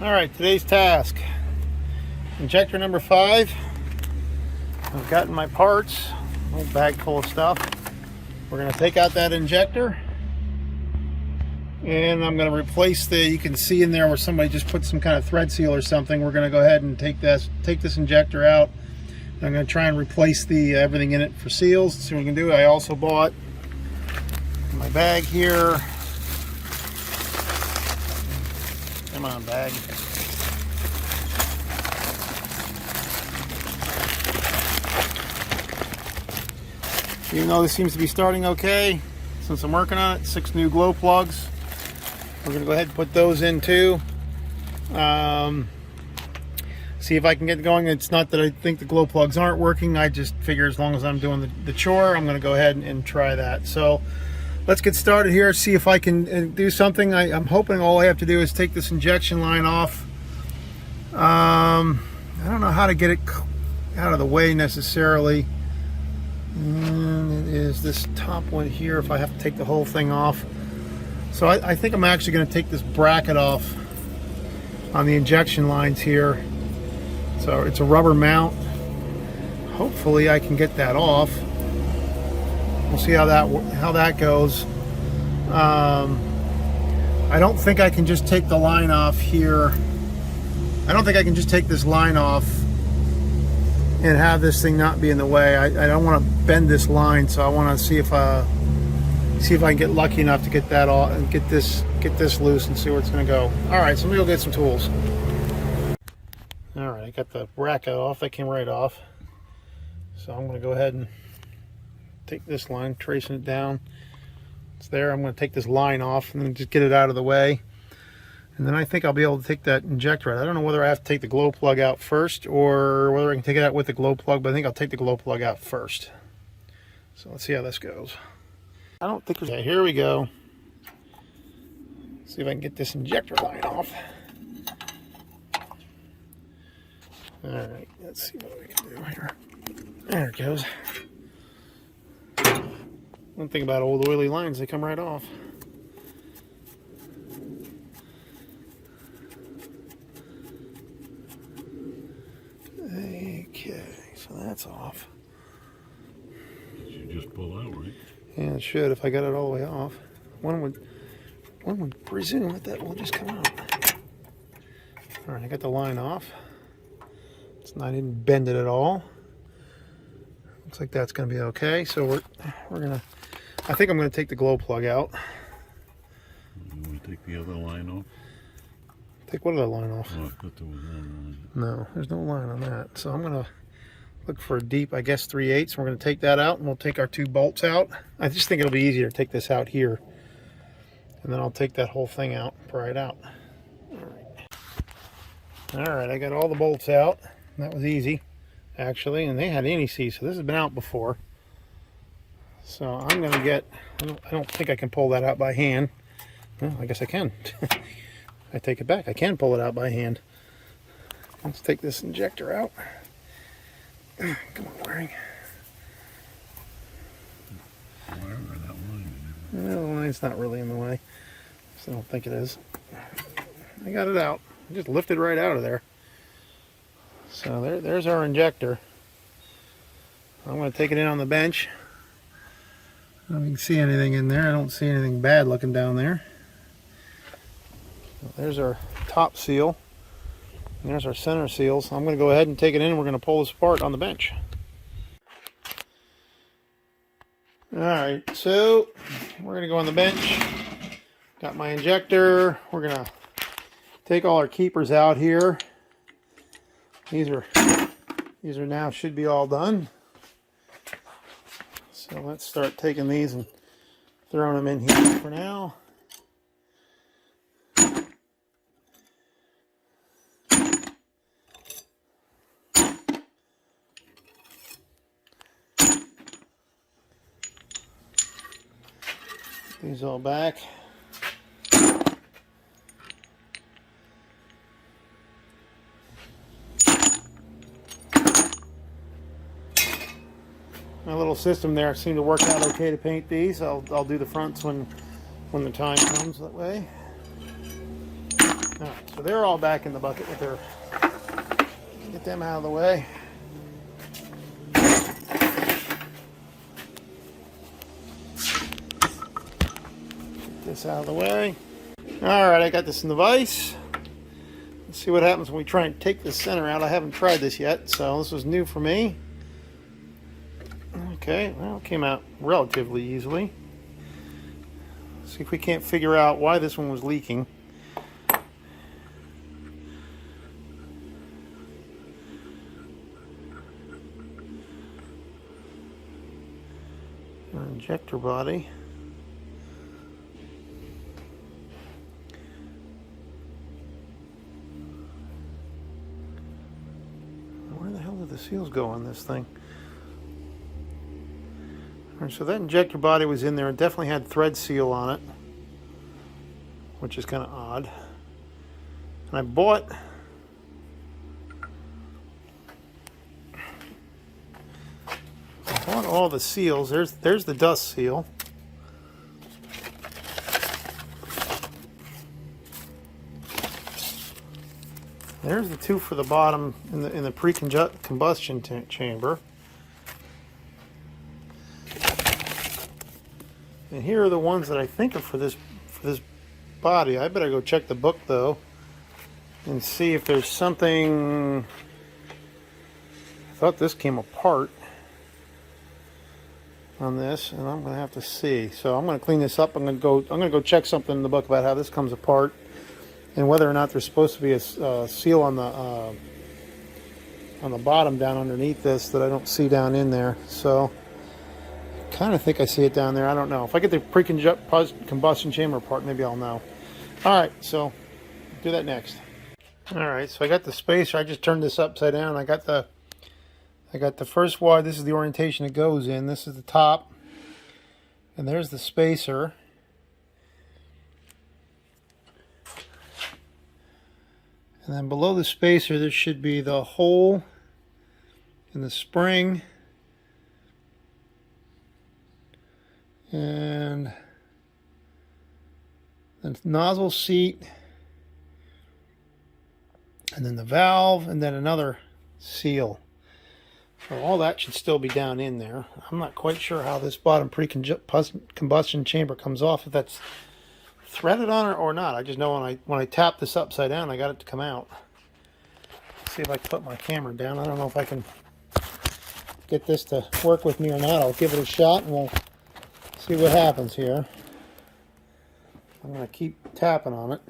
Alright, today's task. Injector number 5. I've gotten my parts, a little bag full of stuff. We're going to take out that injector. And I'm going to replace you can see in there where somebody just put some kind of thread seal or something. We're going to go ahead and take this injector out. I'm going to try and replace everything in it for seals. See what we can do. I also bought my bag here. Come on, bag. Even though this seems to be starting okay, since I'm working on it, 6 new glow plugs. We're going to go ahead and put those in too. See if I can get going. It's not that I think the glow plugs aren't working. I just figure as long as I'm doing the chore, I'm going to go ahead and try that. So let's get started here, see if I can do something. I'm hoping all I have to do is take this injection line off. I don't know how to get it out of the way necessarily. And it is this top one here, if I have to take the whole thing off. So I think I'm actually going to take this bracket off on the injection lines here. So it's a rubber mount. Hopefully I can get that off. We'll see how that goes. I don't think I can just take the line off here. I don't think I can just take this line off and have this thing not be in the way. I don't want to bend this line, so I want to see if I can get lucky enough to get that off and get this loose and see where it's going to go. All right, so let me go get some tools. All right, I got the bracket off. That came right off. So I'm going to go ahead and take this line, tracing it down. It's there. I'm going to take this line off and then just get it out of the way. And then I think I'll be able to take that injector out. I don't know whether I have to take the glow plug out first or whether I can take it out with the glow plug, but I think I'll take the glow plug out first. So let's see how this goes. I don't think there's... Okay, here we go. See if I can get this injector line off. Alright, let's see what we can do here. There it goes. One thing about old oily lines, they come right off. Okay, so that's off. You just pull out, right? Yeah, it should if I got it all the way off. One would presume that will just come out. Alright, I got the line off. I didn't bend it at all. Looks like that's going to be okay. So we're gonna. I think I'm going to take the glow plug out. You want to take the other line off? Take what other line off? Oh, I thought there was one line. No, there's no line on that. So I'm going to look for a deep, I guess 3/8. We're going to take that out, and we'll take our 2 bolts out. I just think it'll be easier to take this out here, and then I'll take that whole thing out, pry it out. All right, I got all the bolts out. That was easy, actually, and they had NEC, so this has been out before. So I'm going to get, I don't think I can pull that out by hand. Well, I guess I can. I take it back. I can pull it out by hand. Let's take this injector out. Come on, wiring. No, the line's not really in the way. So I don't think it is. I got it out. I just lifted right out of there. So there's our injector. I'm going to take it in on the bench. I don't even see anything in there. I don't see anything bad looking down there. There's our top seal. And there's our center seal. So I'm going to go ahead and take it in and we're going to pull this apart on the bench. Alright, so we're going to go on the bench. Got my injector. We're going to take all our keepers out here. These are now should be all done. So let's start taking these and throwing them in here for now. Put these all back. My little system there seemed to work out okay to paint these. I'll do the fronts when the time comes that way. All right, so they're all back in the bucket with their. Get them out of the way. Get this out of the way. All right, I got this in the vise. Let's see what happens when we try and take the center out. I haven't tried this yet, so this was new for me. Okay, well, it came out relatively easily. Let's see if we can't figure out why this one was leaking. Our injector body. Where the hell did the seals go on this thing? All right, so that injector body was in there. It definitely had thread seal on it, which is kind of odd. And I bought all the seals. There's the dust seal. There's the two for the bottom in the pre-combustion chamber. And here are the ones that I think are for this body. I better go check the book though and see if there's something. I thought this came apart on this, and I'm going to have to see. So I'm going to clean this up. I'm going to go check something in the book about how this comes apart and whether or not there's supposed to be a seal on the bottom down underneath this that I don't see down in there. So I kind of think I see it down there. I don't know. If I get the pre-combustion chamber apart, maybe I'll know. All right, so do that next. All right, so I got the spacer. I just turned this upside down. I got the first wire. This is the orientation it goes in. This is the top, and there's the spacer. And then below the spacer, there should be the hole in the spring and the nozzle seat, and then the valve, and then another seal. So all that should still be down in there. I'm not quite sure how this bottom pre-combustion chamber comes off, if that's threaded on it or not. I just know when I tap this upside down, I got it to come out. Let's see if I can put my camera down. I don't know if I can get this to work with me or not. I'll give it a shot and we'll see what happens here. I'm going to keep tapping on it.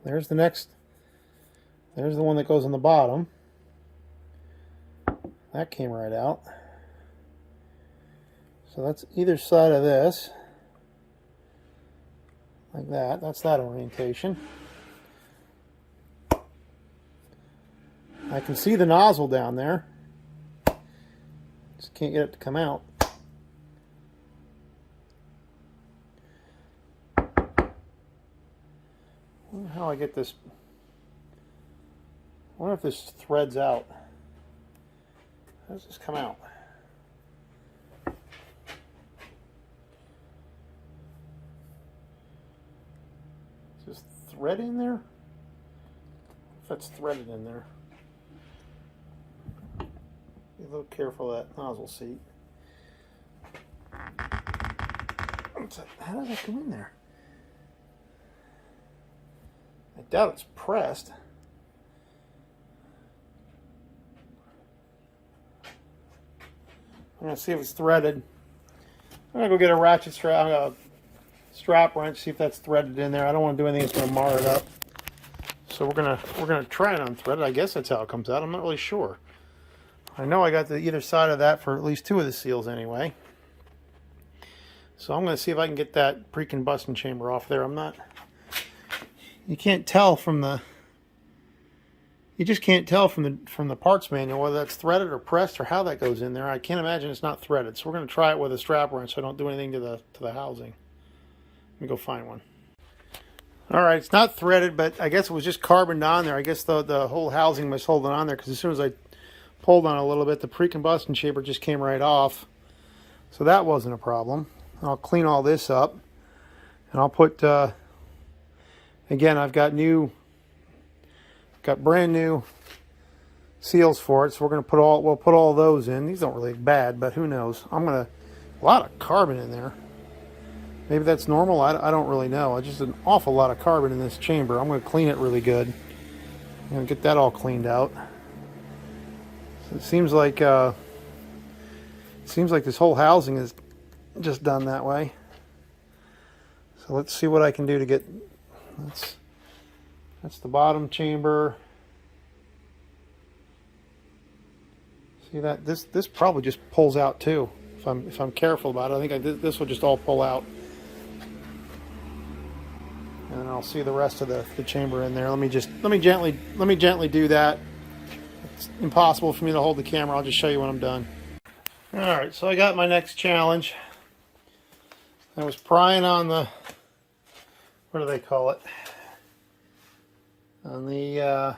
There's the next. There's the one that goes on the bottom. That came right out. So that's either side of this. Like that. That's that orientation. I can see the nozzle down there. Just can't get it to come out. I wonder how I get this. I wonder if this threads out. How does this come out? Is this thread in there? If that's threaded in there. Be a little careful of that nozzle seat. How does that come in there? I doubt it's pressed. I'm going to see if it's threaded. I'm going to go get a ratchet strap, a strap wrench, see if that's threaded in there. I don't want to do anything that's going to mar it up. So we're gonna try and unthread it. I guess that's how it comes out. I'm not really sure. I know I got the either side of that for at least two of the seals anyway. So I'm going to see if I can get that pre-combustion chamber off there. I'm not. You can't tell from the. You just can't tell from the parts manual whether that's threaded or pressed or how that goes in there. I can't imagine it's not threaded. So we're going to try it with a strap wrench so I don't do anything to the housing. Let me go find one. All right, it's not threaded, but I guess it was just carboned on there. I guess the whole housing was holding on there because as soon as I pulled on it a little bit, the pre-combustion chamber just came right off. So that wasn't a problem. I'll clean all this up, and I'll put Again, I've got brand new seals for it, so we'll put all those in. These don't really look bad, but who knows? A lot of carbon in there. Maybe that's normal. I don't really know. It's just an awful lot of carbon in this chamber. I'm going to clean it really good. I'm going to get that all cleaned out. So it seems like this whole housing is just done that way. So let's see what I can do to get. That's the bottom chamber. See that? This probably just pulls out too. If I'm careful about it, I think this will just all pull out. And then I'll see the rest of the chamber in there. Let me gently do that. It's impossible for me to hold the camera. I'll just show you when I'm done. All right, so I got my next challenge. I was prying on the, what do they call it? On the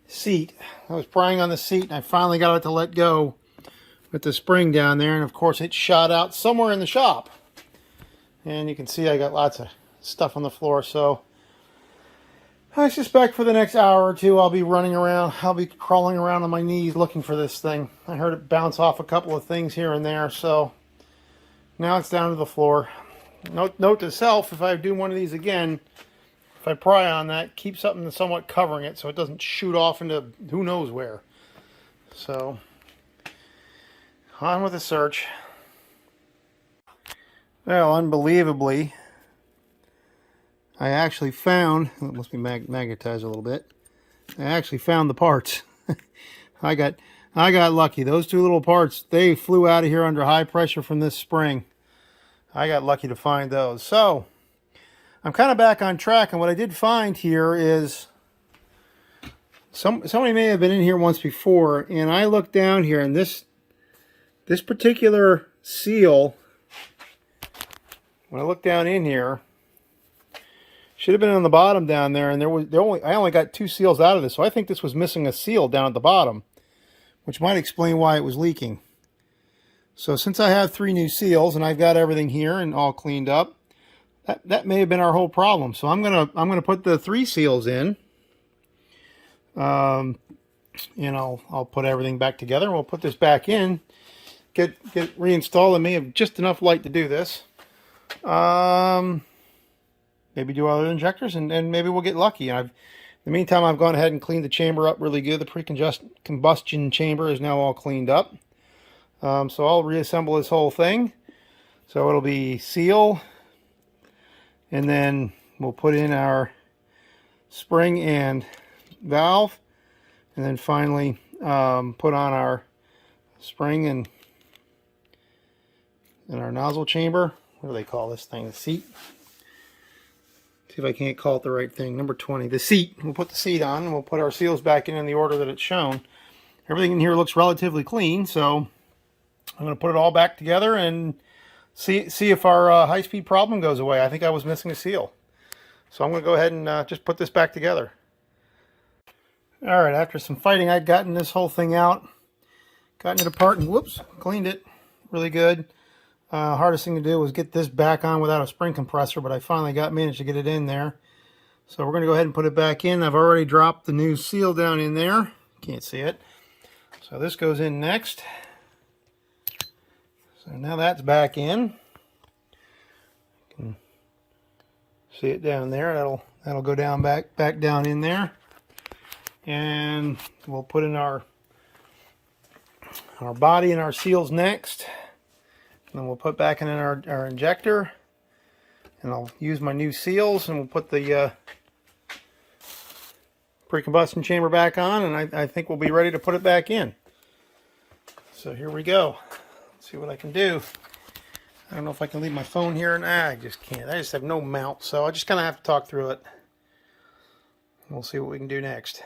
seat. I was prying on the seat, and I finally got it to let go with the spring down there, and of course it shot out somewhere in the shop. And you can see I got lots of stuff on the floor, so I suspect for the next hour or two I'll be running around, I'll be crawling around on my knees looking for this thing. I heard it bounce off a couple of things here and there, so now it's down to the floor. Note to self, if I do one of these again, if I pry on that, keep something somewhat covering it so it doesn't shoot off into who knows where. So, on with the search. Well, unbelievably, I actually found, it must be magnetized a little bit, I actually found the parts. I got lucky. Those two little parts, they flew out of here under high pressure from this spring. I got lucky to find those. So, I'm kind of back on track, and what I did find here is somebody may have been in here once before, and I looked down here, and this particular seal, when I look down in here, should have been on the bottom down there, and I only got 2 seals out of this, so I think this was missing a seal down at the bottom, which might explain why it was leaking. So since I have 3 new seals and I've got everything here and all cleaned up, that may have been our whole problem. So I'm gonna put the 3 seals in. And I'll put everything back together, and we'll put this back in. Get reinstalled. I may have just enough light to do this. Maybe do other injectors, and maybe we'll get lucky. In the meantime, I've gone ahead and cleaned the chamber up really good. The pre-combustion chamber is now all cleaned up. So I'll reassemble this whole thing. So it'll be seal, and then we'll put in our spring and valve, and then finally put on our spring and our nozzle chamber. What do they call this thing? The seat. See if I can't call it the right thing. Number 20, the seat. We'll put the seat on, and we'll put our seals back in the order that it's shown. Everything in here looks relatively clean, so I'm going to put it all back together and see if our high-speed problem goes away. I think I was missing a seal. So I'm going to go ahead and just put this back together. All right, after some fighting, I'd gotten this whole thing out, gotten it apart, and whoops, cleaned it really good. Hardest thing to do was get this back on without a spring compressor, but I finally managed to get it in there. So we're going to go ahead and put it back in. I've already dropped the new seal down in there. Can't see it. So this goes in next. So now that's back in. You can see it down there. That'll go down back down in there. And we'll put in our body and our seals next. And then we'll put back in our injector, and I'll use my new seals, and we'll put the pre-combustion chamber back on, and I think we'll be ready to put it back in. So here we go. Let's see what I can do. I don't know if I can leave my phone here. Nah, I just can't. I just have no mount, so I just kind of have to talk through it. We'll see what we can do next.